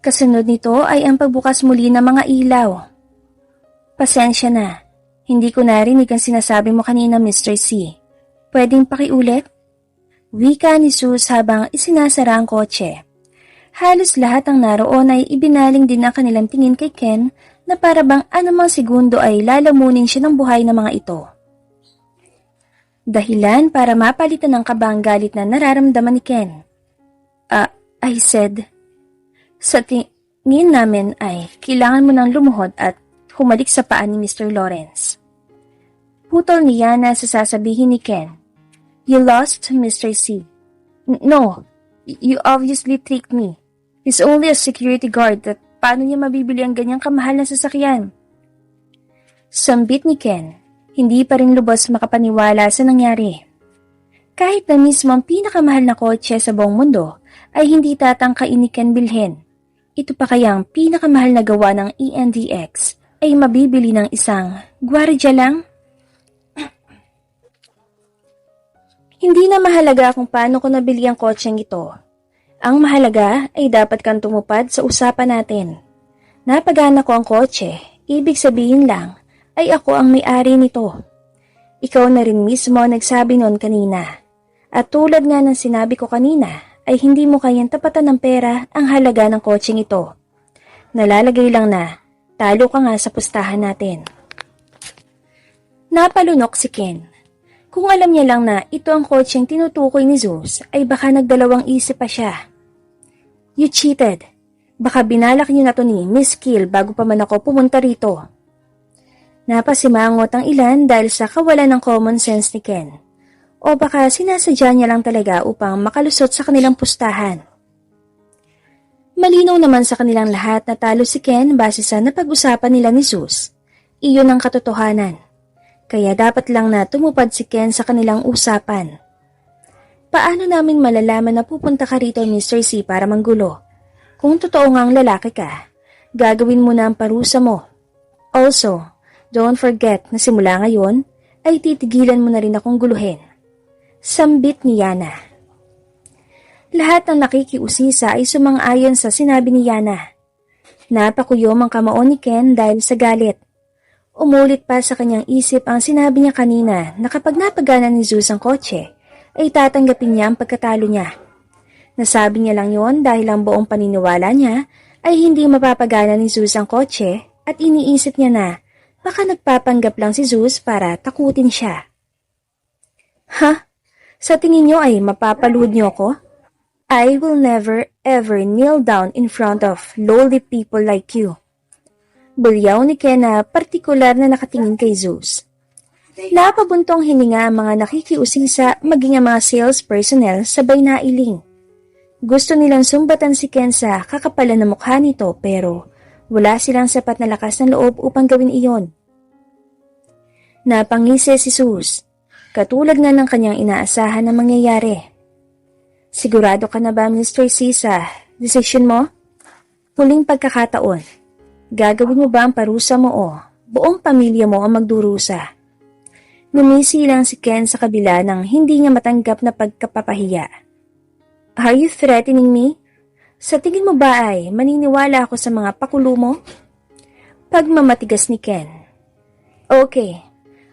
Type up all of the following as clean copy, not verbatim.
Kasunod nito ay ang pagbukas muli ng mga ilaw. Pasensya na, hindi ko narinig ang sinasabi mo kanina, Mr. C. Pwedeng pakiulit? Wika ni Zeus habang isinasara ang kotse. Halos lahat ng naroon ay ibinaling din ang kanilang tingin kay Ken na para bang anumang segundo ay lalamunin siya ng buhay ng mga ito. Dahilan para mapalitan ng kabang galit na nararamdaman ni Ken. I said, sa tingin namin ay kailangan mo nang lumuhod at humalik sa paa ni Mr. Lawrence. Putol ni Yana sa sasabihin ni Ken. You lost, Mr. C. No, you obviously tricked me. He's only a security guard at paano niya mabibili ang ganyang kamahal na sasakyan? Sambit ni Ken. Hindi pa rin lubos makapaniwala sa nangyari. Kahit na mismo ang pinakamahal na kotse sa buong mundo ay hindi tatangkain ni Ken bilhin. Ito pa kayang pinakamahal na gawa ng ENDX ay mabibili ng isang gwardya lang? Hindi na mahalaga kung paano ko nabili ang kotseng ito. Ang mahalaga ay dapat kang tumupad sa usapan natin. Napagana ko ang kotse, ibig sabihin lang ay ako ang may-ari nito. Ikaw na rin mismo nagsabi noon kanina. At tulad nga ng sinabi ko kanina, ay hindi mo kayang tapatan ng pera ang halaga ng kotseng ito. Nalalagay lang na, talo ka nga sa pustahan natin. Napalunok si Ken. Kung alam niya lang na ito ang kotseng tinutukoy ni Zeus, ay baka nagdalawang isip pa siya. You cheated. Baka binalak niyo na to ni Miss Kill bago pa man ako pumunta rito. Napasimangot ang ilan dahil sa kawalan ng common sense ni Ken. O baka sinasadya niya lang talaga upang makalusot sa kanilang pustahan. Malinaw naman sa kanilang lahat na talo si Ken base sa napag-usapan nila ni Zeus. Iyon ang katotohanan. Kaya dapat lang na tumupad si Ken sa kanilang usapan. Paano namin malalaman na pupunta ka rito, Mr. C, para manggulo? Kung totoo ngang lalaki ka, gagawin mo na ang parusa mo. Also, don't forget na simula ngayon ay titigilan mo na rin akong guluhin. Sambit ni Yana. Lahat ng nakikiusisa ay sumang-ayon sa sinabi ni Yana. Napakuyom ang kamao ni Ken dahil sa galit. Umulit pa sa kanyang isip ang sinabi niya kanina na kapag napagana ni Zeus ang kotse, ay tatanggapin niya ang pagkatalo niya. Nasabi niya lang yon dahil ang buong paniniwala niya ay hindi mapapagana ni Zeus ang kotse at iniisip niya na baka nagpapanggap lang si Zeus para takutin siya. Ha? Sa tingin niyo ay mapapalood niyo ako? I will never ever kneel down in front of lowly people like you. Bulyaw ni Ken na partikular na nakatingin kay Zeus. Napabuntong hininga ang mga nakikiusisa maging ang mga sales personnel sabay nailing. Gusto nilang sumbatan si Ken sa kakapalan ng mukha nito pero wala silang sapat na lakas ng loob upang gawin iyon. Napangisi si Zeus, katulad nga ng kanyang inaasahan na mangyayari. Sigurado ka na ba, Mr. C, sa desisyon mo? Huling pagkakataon, gagawin mo ba ang parusa mo o buong pamilya mo ang magdurusa? Numisi lang si Ken sa kabila ng hindi niya matanggap na pagkapapahiya. Are you threatening me? Sa tingin mo ba ay maniniwala ako sa mga pakulo mo? Pagmamatigas ni Ken. Okay,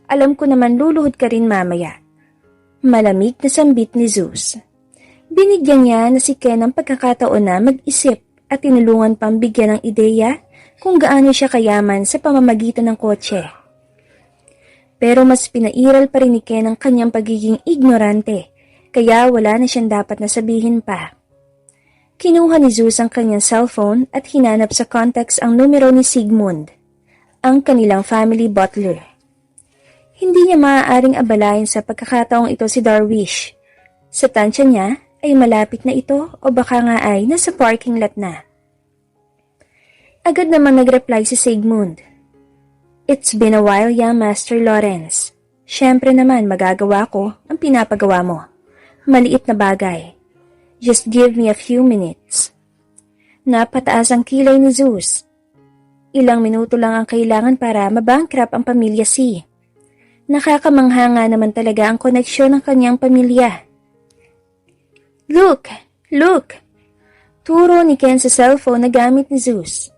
alam ko naman luluhod ka rin mamaya. Malamig na sambit ni Zeus. Binigyan niya na si Ken ang pagkakataon na mag-isip at tinulungan pang bigyan ng ideya kung gaano siya kayaman sa pamamagitan ng kotse. Pero mas pinairal pa rin ni Ken ang kanyang pagiging ignorante, kaya wala na siyang dapat na sabihin pa. Kinuha ni Zeus ang kanyang cellphone at hinanap sa contacts ang numero ni Sigmund, ang kanilang family butler. Hindi niya maaaring abalain sa pagkakataong ito si Darwish. Sa tansya niya ay malapit na ito o baka nga ay nasa parking lot na. Agad naman nag-reply si Sigmund. It's been a while, young Master Lawrence. Siyempre naman magagawa ko ang pinapagawa mo. Maliit na bagay. Just give me a few minutes. Napataas ang kilay ni Zeus. Ilang minuto lang ang kailangan para mabankrupt ang pamilya C. Nakakamangha nga naman talaga ang koneksyon ng kanyang pamilya. Look! Turo ni Ken sa cellphone na gamit ni Zeus.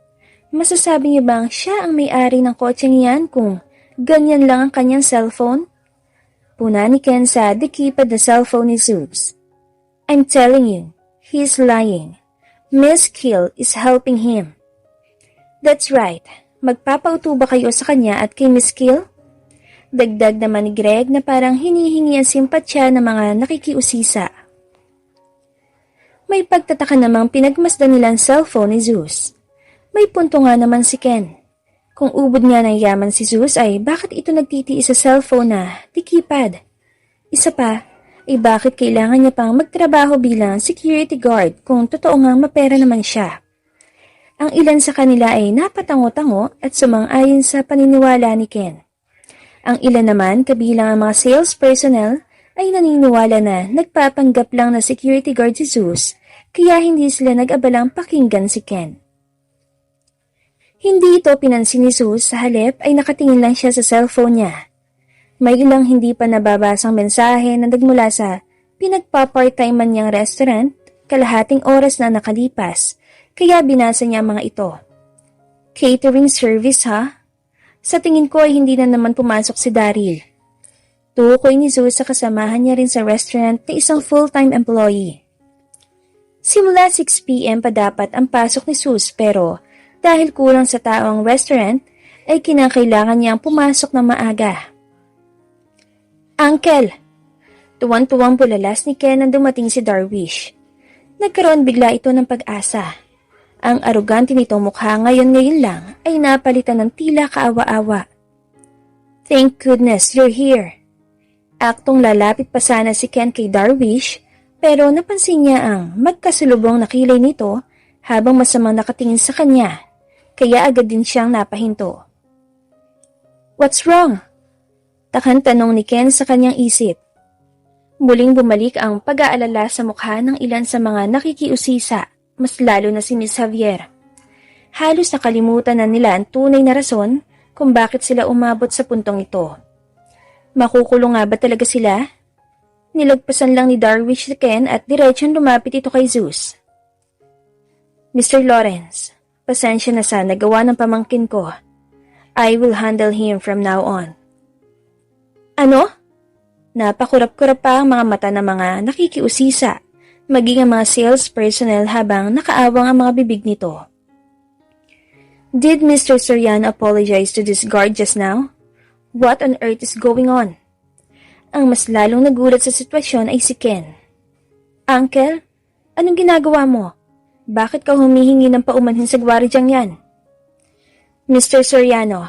Masasabi niyo bang siya ang may-ari ng kotseng yan kung ganyan lang ang kanyang cellphone? Puna ni Ken sa the keypad na cellphone ni Zeus. I'm telling you, he's lying. Miss Kill is helping him. That's right. Magpapauto ba kayo sa kanya at kay Miss Kill? Dagdag naman ni Greg na parang hinihingi ang simpatsya ng mga nakikiusisa. May pagtataka namang pinagmasdan nila ang cellphone ni Zeus. May punto nga naman si Ken. Kung ubod nga ng yaman si Zeus ay bakit ito nagtitiis sa cellphone na di keypad? Isa pa, ay bakit kailangan niya pang magtrabaho bilang security guard kung totoo ngang mapera naman siya? Ang ilan sa kanila ay napatango-tango at sumang-ayon sa paniniwala ni Ken. Ang ilan naman, kabilang ang mga sales personnel, ay naniniwala na nagpapanggap lang na security guard si Zeus, kaya hindi sila nag-abalang pakinggan si Ken. Hindi ito pinansin ni Zeus, sa halip ay nakatingin lang siya sa cellphone niya. May ilang hindi pa nababasang mensahe na nagmula sa pinagpa-part-timean niyang restaurant, kalahating oras na nakalipas, kaya binasa niya ang mga ito. Catering service ha? Sa tingin ko ay hindi na naman pumasok si Daryl. Tukoy ni Zeus sa kasamahan niya rin sa restaurant na isang full-time employee. Simula 6 p.m. pa dapat ang pasok ni Zeus pero dahil kulang sa tao ang restaurant, ay kinakailangan niyang pumasok na maaga. Uncle! Tuwang-tuwang bulalas ni Ken nang dumating si Darwish. Nagkaroon bigla ito ng pag-asa. Ang arogante nitong mukha ngayon lang ay napalitan ng tila kaawa-awa. Thank goodness you're here. Aktong lalapit pa sana si Ken kay Darwish pero napansin niya ang magkasalubong na kilay nito habang masamang nakatingin sa kanya. Kaya agad din siyang napahinto. What's wrong? Takang tanong ni Ken sa kanyang isip. Muling bumalik ang pag-aalala sa mukha ng ilan sa mga nakikiusisa, mas lalo na si Miss Javier. Halos nakalimutan na nila ang tunay na rason kung bakit sila umabot sa puntong ito. Makukulong nga ba talaga sila? Nilagpasan lang ni Darwish si Ken at diretsyon lumapit ito kay Zeus. Mr. Lawrence, pasensya na sa nagawa ng pamangkin ko. I will handle him from now on. Ano? Napakurap-kurap pa ang mga mata ng mga nakikiusisa, maging ang mga sales personnel habang nakaawang ang mga bibig nito. Did Mr. Soriano apologize to this guard just now? What on earth is going on? Ang mas lalong nagulat sa sitwasyon ay si Ken. Uncle, anong ginagawa mo? Bakit ka humihingi ng paumanhin sa gwaridyang yan? Mr. Soriano,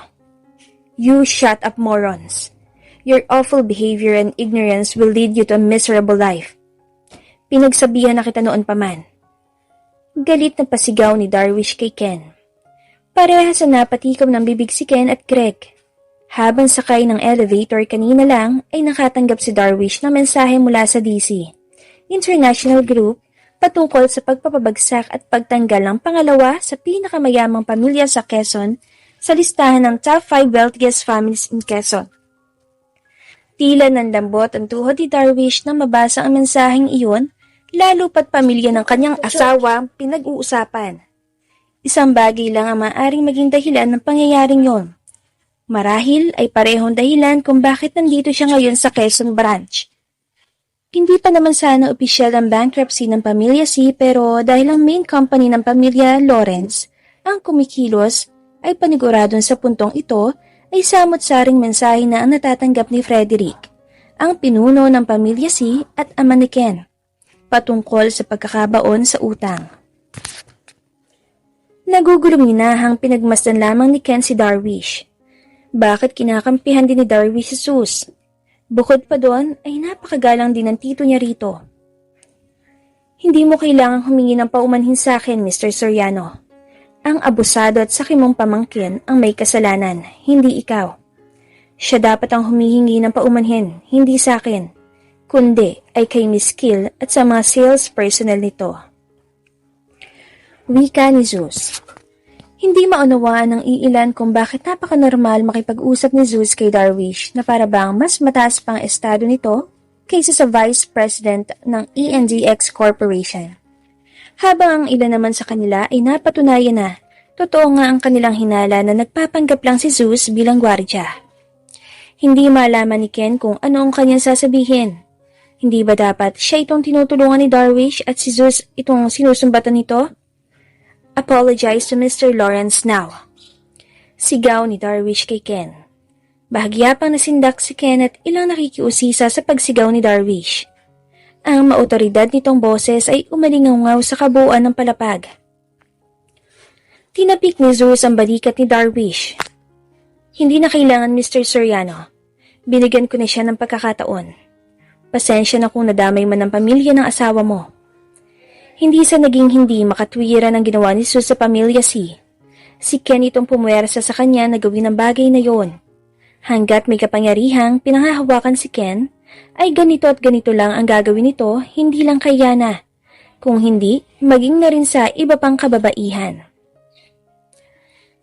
you shut up morons. Your awful behavior and ignorance will lead you to a miserable life. Pinagsabihan na kita noon pa man. Galit na pasigaw ni Darwish kay Ken. Parehas na napatikom ng bibig si Ken at Greg. Habang sakay ng elevator kanina lang ay nakatanggap si Darwish ng mensahe mula sa DC, International Group, patungkol sa pagpapabagsak at pagtanggal ng pangalawa sa pinakamayamang pamilya sa Quezon sa listahan ng top 5 wealthiest families in Quezon. Tila ng lambot ang tuhod ni Darwish na mabasa ang mensaheng iyon, lalo pat pamilya ng kanyang asawa pinag-uusapan. Isang bagay lang ang maaaring maging dahilan ng pangyayaring yon. Marahil ay parehong dahilan kung bakit nandito siya ngayon sa Quezon Branch. Hindi pa naman sana opisyal ang bankruptcy ng pamilya C pero dahil ang main company ng pamilya Lawrence ang kumikilos ay paniguradon sa puntong ito ay samot-saring mensahe na ang natatanggap ni Frederick, ang pinuno ng pamilya C at ama ni Ken, patungkol sa pagkakabaon sa utang. Nagugulong minahang pinagmasdan lamang ni Ken si Darwish. Bakit kinakampihan din ni Darwish si Zeus? Bukod pa doon ay napakagalang din ng tito niya rito. Hindi mo kailangang humingi ng paumanhin sa akin, Mr. Soriano. Ang abusado at sakimong pamangkin ang may kasalanan, hindi ikaw. Siya dapat ang humihingi ng paumanhin, hindi sa akin, kundi ay kay Miss Kill at sa mga sales personnel nito. Wika ni Zeus. Hindi maunawaan ng iilan kung bakit napaka-normal makipag-usap ni Zeus kay Darwish na para bang mas mataas pang estado nito kaysa sa Vice President ng ENDX Corporation. Habang ang ilan naman sa kanila ay napatunayan na totoo nga ang kanilang hinala na nagpapanggap lang si Zeus bilang gwardya. Hindi malaman ni Ken kung ano ang kanyang sasabihin. Hindi ba dapat siya itong tinutulungan ni Darwish at si Zeus itong sinusumbatan nito? Apologize to Mr. Lawrence now. Sigaw ni Darwish kay Ken. Bahagya pang nasindak si Ken at ilang nakikiusisa sa pagsigaw ni Darwish. Ang maotoridad nitong boses ay umalingaw sa kabuuan ng palapag. Tinapik ni Zeus ang balikat ni Darwish. Hindi na kailangan, Mr. Soriano. Binigyan ko na siya ng pagkakataon. Pasensya na kung nadamay man ang pamilya ng asawa mo. Hindi sa naging hindi makatwiran ang ginawa ni Zeus sa pamilya si Ken itong pumuwersa sa kanya na gawin ang bagay na yon. Hanggat may kapangyarihang pinanghahawakan si Ken, ay ganito at ganito lang ang gagawin nito, hindi lang kay Yana. Kung hindi, maging na rin sa iba pang kababaihan.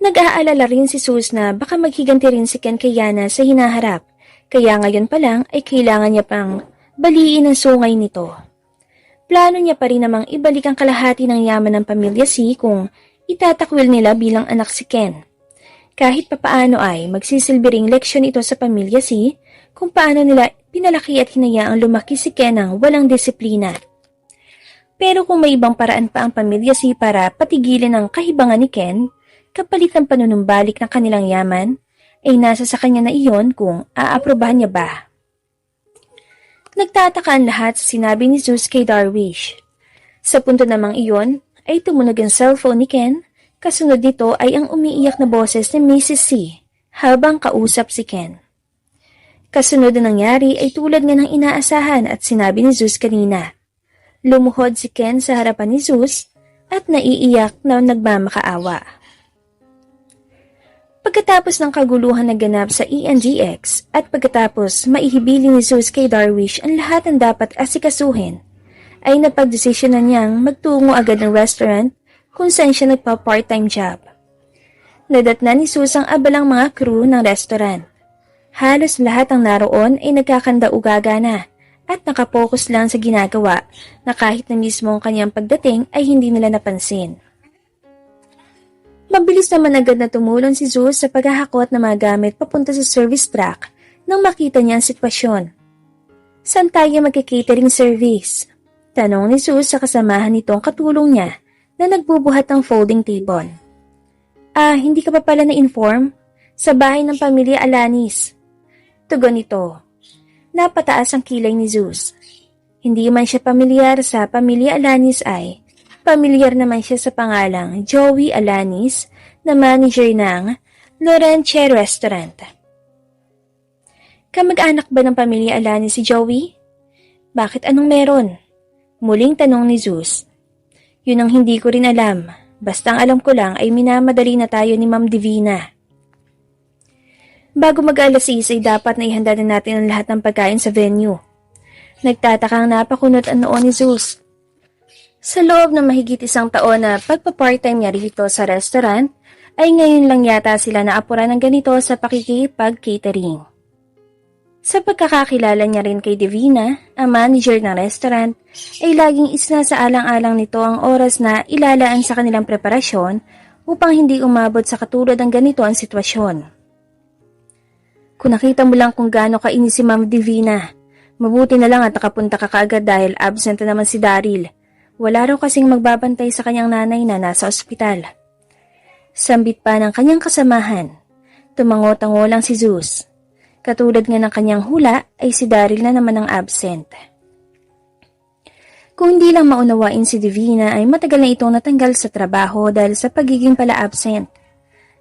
Nag-aalala rin si Zeus na baka maghiganti rin si Ken kay Yana sa hinaharap, kaya ngayon pa lang ay kailangan niya pang baliin ang sungay nito. Plano niya pa rin namang ibalik ang kalahati ng yaman ng pamilya Si kung itatakwil nila bilang anak si Ken. Kahit papaano ay magsisilbi ring leksyon ito sa pamilya Si kung paano nila pinalaki at hinayaang lumaki si Ken ng walang disiplina. Pero kung may ibang paraan pa ang pamilya Si para patigilin ang kahibangan ni Ken, kapalit ng panunumbalik ng kanilang yaman, ay nasa sa kanya na iyon kung aaprobahan niya ba. Nagtataka ang lahat sa sinabi ni Zeus kay Darwish. Sa punto namang iyon ay tumunog ang cellphone ni Ken, kasunod nito ay ang umiiyak na boses ni Mrs. C habang kausap si Ken. Kasunod na nangyari ay tulad nga ng inaasahan at sinabi ni Zeus kanina. Lumuhod si Ken sa harapan ni Zeus at naiiyak na nagmamakaawa. Pagkatapos ng kaguluhan na ganap sa ENGX at pagkatapos maihibili ni Zeus kay Darwish ang lahat ng dapat asikasuhin, ay napagdesisyonan niyang magtungo agad ng restaurant kung saan siya nagpa-part-time job. Nadatnan ni Zeus ang abalang mga crew ng restaurant. Halos lahat ng naroon ay nagkakanda-ugaga na at nakapokus lang sa ginagawa na kahit na mismo ang kanyang pagdating ay hindi nila napansin. Mabilis naman agad na tumulong si Zeus sa paghahakot ng mga gamit papunta sa service truck nang makita niya ang sitwasyon. Saan tayo magka-catering service? Tanong ni Zeus sa kasamahan nitong katulong niya na nagbubuhat ng folding table. Hindi ka pa pala na-inform? Sa bahay ng pamilya Alanis. Tugon nito. Napataas ang kilay ni Zeus. Hindi man siya pamilyar sa pamilya Alanis ay pamilyar naman siya sa pangalang Joey Alanis na manager ng Laurentier Restaurant. Kamag-anak ba ng pamilya Alanis si Joey? Bakit anong meron? Muling tanong ni Zeus. Yun ang hindi ko rin alam. Basta ang alam ko lang ay minamadali na tayo ni Ma'am Divina. Bago mag-alas 6 ay dapat na ihanda na natin ang lahat ng pagkain sa venue. Nagtatakang napakunot ang noo ni Zeus. Sa loob ng mahigit isang taon na pagpa-part-time niya rito sa restaurant, ay ngayon lang yata sila naapuran ng ganito sa pakikipag-catering. Sa pagkakakilala niya rin kay Divina, ang manager ng restaurant, ay laging isna sa alang-alang nito ang oras na ilalaan sa kanilang preparasyon upang hindi umabot sa katulad ng ganito ang sitwasyon. Kung nakita mo lang kung gaano kainis si Ma'am Divina, mabuti na lang at nakapunta ka kaagad dahil absent na naman si Daryl. Wala raw kasing magbabantay sa kanyang nanay na nasa ospital. Sambit pa ng kanyang kasamahan. Tumango-tango lang si Zeus. Katulad nga ng kanyang hula ay si Daryl na naman ang absent. Kung hindi lang maunawain si Divina ay matagal na itong natanggal sa trabaho dahil sa pagiging pala absent.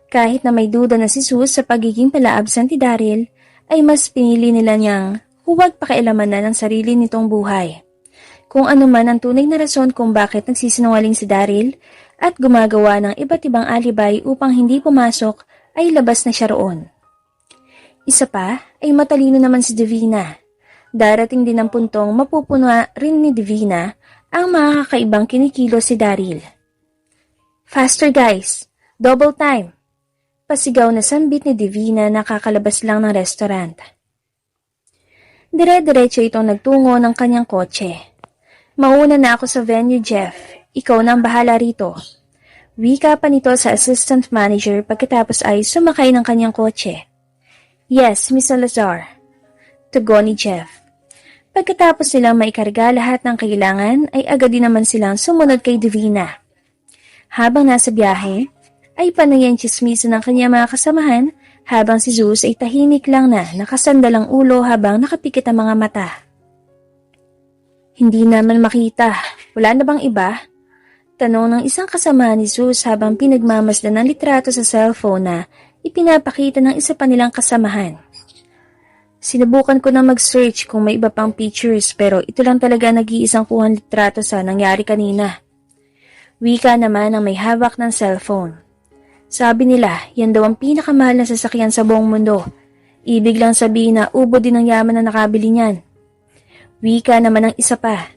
Kahit na may duda na si Zeus sa pagiging pala absent ni Daryl, ay mas pinili nila niyang huwag pakialaman na ng sarili nitong buhay. Kung ano man ang tunay na rason kung bakit nagsisinungaling si Daryl at gumagawa ng iba't ibang alibay upang hindi pumasok ay labas na siya roon. Isa pa ay matalino naman si Divina. Darating din ang puntong mapupuna rin ni Divina ang mga kakaibang kinikilos si Daryl. Faster guys! Double time! Pasigaw na sambit ni Divina na kakalabas lang ng restaurant. Dire-diretso itong nagtungo ng kanyang kotse. Mauna na ako sa venue, Jeff. Ikaw na ang bahala rito. Wika pa nito sa assistant manager pagkatapos ay sumakay ng kanyang kotse. Yes, Miss Salazar. Tugon ni Jeff. Pagkatapos silang maikarga lahat ng kailangan ay agad din naman silang sumunod kay Divina. Habang nasa biyahe, ay panay ang tsismiso ng kanyang mga kasamahan habang si Zeus ay tahimik lang na nakasandalang ulo habang nakapikit ang mga mata. Hindi naman makita. Wala na bang iba? Tanong ng isang kasama ni Zeus habang pinagmamasdan ng litrato sa cellphone na ipinapakita ng isa pa nilang kasamahan. Sinubukan ko na mag-search kung may iba pang pictures pero ito lang talaga nag-iisang kuhang litrato sa nangyari kanina. Wika naman ang may hawak ng cellphone. Sabi nila, yan daw ang pinakamahal na sasakyan sa buong mundo. Ibig lang sabihin na ubod din ang yaman na nakabili niyan. Wika naman ang isa pa.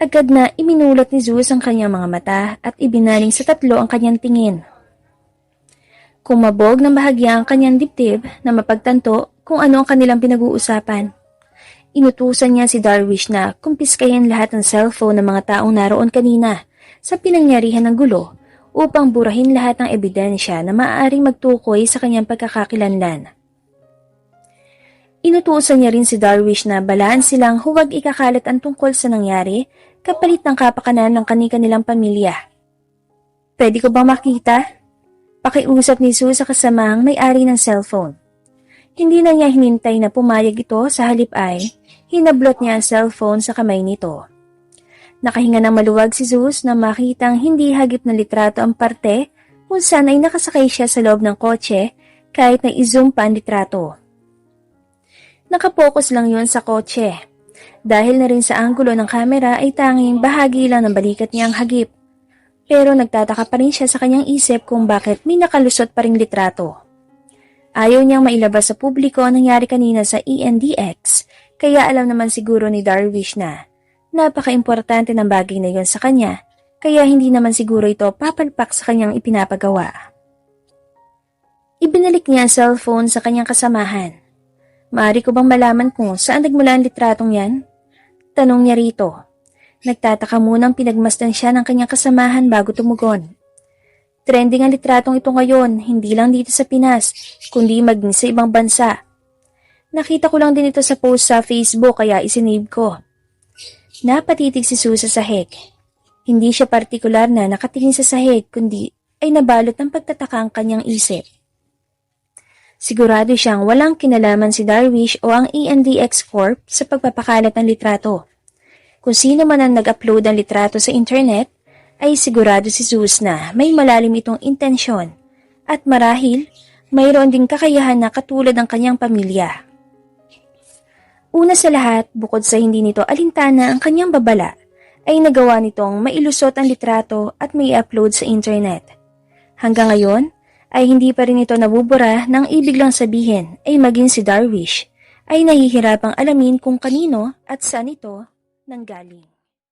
Agad na iminulat ni Zeus ang kanyang mga mata at ibinaling sa tatlo ang kanyang tingin. Kumabog ng bahagya ang kanyang dibdib na mapagtanto kung ano ang kanilang pinag-uusapan. Inutusan niya si Darwish na kumpiskahin lahat ng cellphone ng mga taong naroon kanina sa pinangyarihan ng gulo upang burahin lahat ng ebidensya na maaaring magtukoy sa kanyang pagkakakilanlan. Inutusan niya rin si Darwish na balaan silang huwag ikakalat ang tungkol sa nangyari kapalit ng kapakanan ng kani-kanilang pamilya. Pwede ko bang makita? Pakiusap ni Sue sa kasamahang may-ari ng cellphone. Hindi na niya hinintay na pumayag ito, sa halip ay hinablot niya ang cellphone sa kamay nito. Nakahinga ng maluwag si Zeus na makitang hindi hagip na litrato ang parte kung saan ay nakasakay siya sa loob ng kotse kahit na i-zoom pa ang litrato. Nakapokus lang yun sa kotse. Dahil na rin sa anggulo ng kamera ay tanging bahagi lang ng balikat niyang hagip. Pero nagtataka pa rin siya sa kanyang isip kung bakit may nakalusot pa ring litrato. Ayaw niyang mailabas sa publiko ang nangyari kanina sa ENDX, kaya alam naman siguro ni Darwish na napaka-importante ng bagay na yun sa kanya, kaya hindi naman siguro ito papalpak sa kanyang ipinapagawa. Ibinalik niya ang cellphone sa kanyang kasamahan. Maaari ko bang malaman kung saan nagmula ang litratong yan? Tanong niya rito. Nagtataka munang pinagmasdan siya ng kanyang kasamahan bago tumugon. Trending ang litratong ito ngayon, hindi lang dito sa Pinas, kundi maging sa ibang bansa. Nakita ko lang din ito sa post sa Facebook kaya isinave ko. Napatitig si Sue sa sahig. Hindi siya partikular na nakatingin sa sahig kundi ay nabalot ng pagtataka ang kanyang isip. Sigurado siyang walang kinalaman si Darwish o ang ENDX Corp sa pagpapakalat ng litrato. Kung sino man ang nag-upload ng litrato sa internet, ay sigurado si Zeus na may malalim itong intensyon at marahil mayroon ding kakayahan na katulad ng kanyang pamilya. Una sa lahat, bukod sa hindi nito alintana ang kanyang babala, ay nagawa nitong mailusot ang litrato at may upload sa internet. Hanggang ngayon, ay hindi pa rin ito nabubura nang ibig lang sabihin ay maging si Darwish ay nahihirapang alamin kung kanino at saan ito nanggaling.